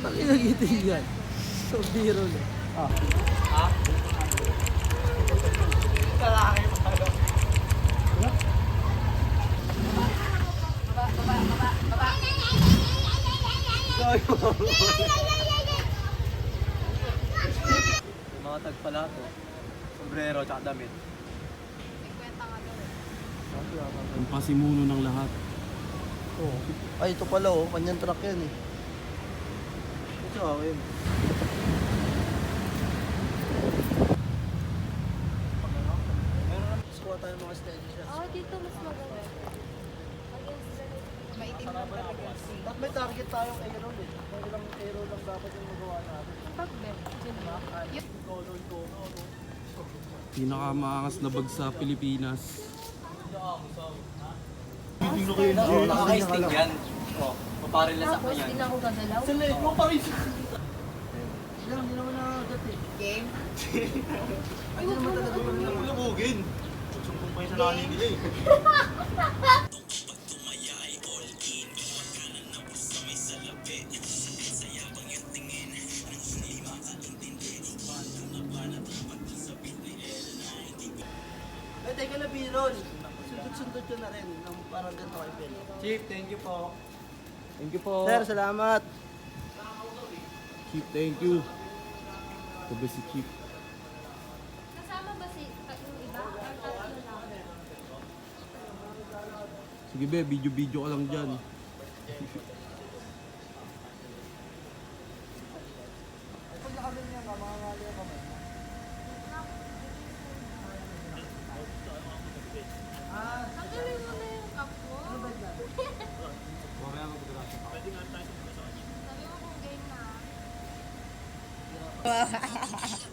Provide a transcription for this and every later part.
Pakinagiti yan. So, biro na. Ah. Ha? Lalaki pa lang. Baba. Yung mga tagpala to. Sombrero tsaka damit. 50 nga daw eh. Ang pasimuno ng lahat. Oh. Ay, ito pala oh. Kanyang truck yan eh. Ito akin. Kuha tayo mga steady siya. Oh, dito mas maganda. Against the maitim lang talaga. Ba't may target tayong aero eh? Kung ilang aero lang dapat yung magawa natin. Pagbe. Diyan ba? Pinakamaangas na bag sa Pilipinas. Nakaka-sting yan. Oh, paparil na sa Tapos, kanya. di na ako gagalaw. Sa leg mo pa rin. Hindi naman nakagat eh. Game? Ay, hindi naman talaga naman. Lumugin. Sumpong pa yung sa nani nila eh. Ay, teka na, Biron. Sundot-sundot yun na rin. Nang parang ganito kay Bill. Chief, thank you po. Thank you po. Sir, salamat. Chief, thank you. Sabi si Chief. Kasama ba si yung iba? Or tatlo lang? Sige be, video-video ka lang dyan. Tanggalin mo na yung cup mo. Sabi mo kung game na.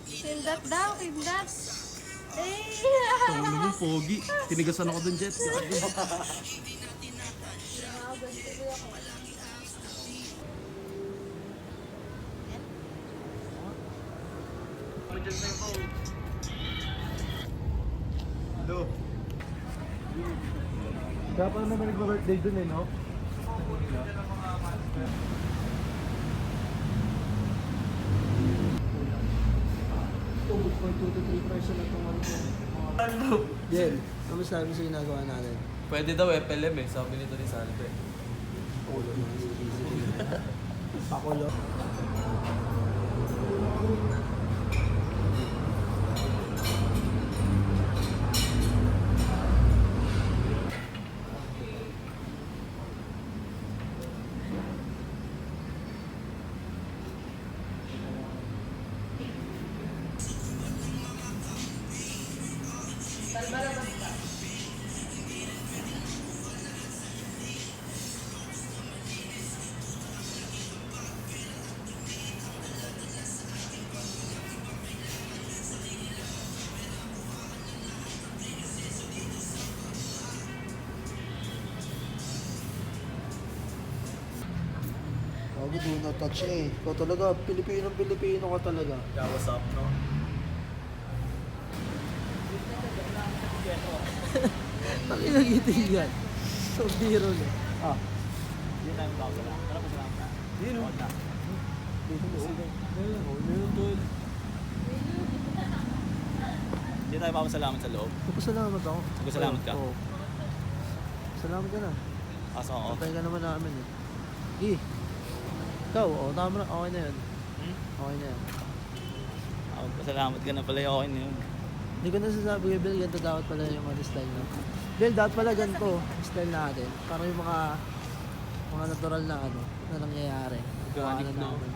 Pindat daw, pindat. Eh! Ang ulo mo, pogi. Tinigasan ako dun, Jet. Hello. Kaya pa naman nag-birthday dun eh, no? For 2 to 3 person na itong ano. Jen, ano sabi sa ginagawa natin? Pwede daw FLM eh, sabi nito ni Salve. Ulo na. Pakulo. Bago do not touch eh. Ikaw talaga, Pilipino ka talaga. Yeah, what's up, no? Pakinagiti yan. So, biro na. Ah. Hindi tayo magkakala. Tara pa sila ka. Hindi no? Hindi tayo papasalamat sa loob. Magpasalamat ako. Magpasalamat ka? Oo. Salamat ka na. Kaso ako. Patay ka naman namin eh. Ikaw, tama na. Okay na yun. Okay na yun. Pasalamat ka na pala yung okay na yun. Hindi ko nasasabi kay Bill, ganito dapat pala yung style no? Bill, dapat pala ganito style natin. Parang yung mga natural na na nangyayari. Organic, Gawa na no? namin.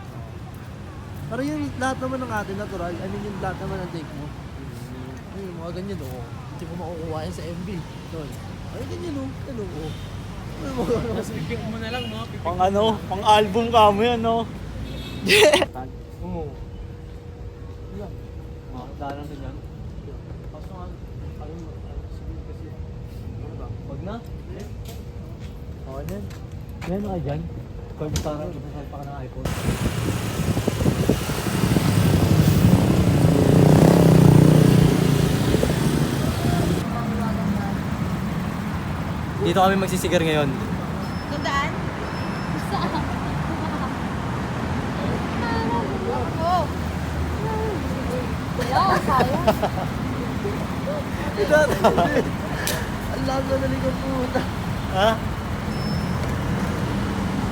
Parang yung lahat naman ng atin natural, I mean yung lahat naman ng take mo. Ay, yung mga ganyan hindi ko makukuha yan sa MB. Tol. Ay, ganyan Ano Mas pipik mo na lang, no? Pang ano, pang album ka mo yan, no? Oo. Yan. Dalang din yan. Kaso nga, ayun mo. Sige kasi. Ano ba? Wag na. Okay na yan. Meron ka dyan? Kung parang ipasal pa ka ng iPhone. Dito kami magsisigar ngayon. Gandaan? Saan? kaya. Ang lahat na nalikang puta. Ha?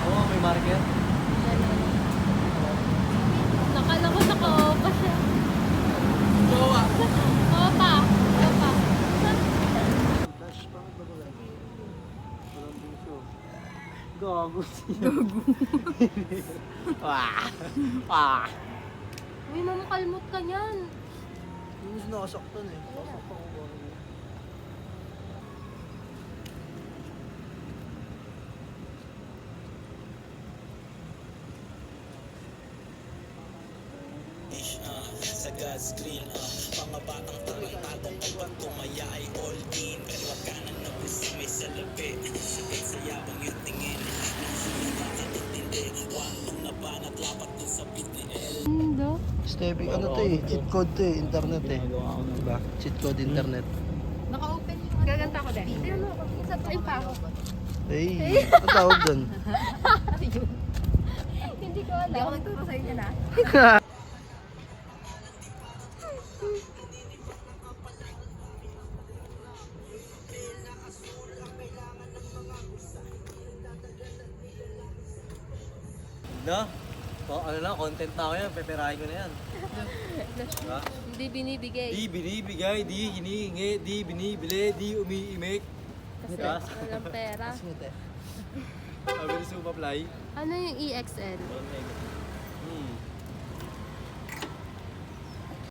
Oo, may marker. Nakala ko naka-opa siya. Jowa. Opa. Opa. Dash, pangit ba ba? Walang puso. Gago siya. Uy, mama, kalmot ka niyan. Yung mas nakasaktan eh. Nakasaktan ko ba? Sa God's green, mga batang tarantadong kapag tumaya ay all in. Pero wag ka na nabusi, may salapi. Sakit sa yabang yung tingin. Nakakatindi, wantong na banat lapat dun sa BTL. Hindi. Stepping, ano to eh? Cheat code to eh. Internet eh. Diba? Cheat code internet. Naka-open yung gaganta ko din. Ano, isa pa pa ako. Eh, ang tawag doon? Hindi ko alam. Hindi ako nagturo sa inyo na. No? O, ano lang, content na ako yan. Peperahin ko na yan. Diba? Hindi binibigay. Di binibigay, di hinihingi, di binibili, di umiimik. Kasi Diba? walang pera. Smooth eh. Sabi ni Sumaplay. Ano yung EXL?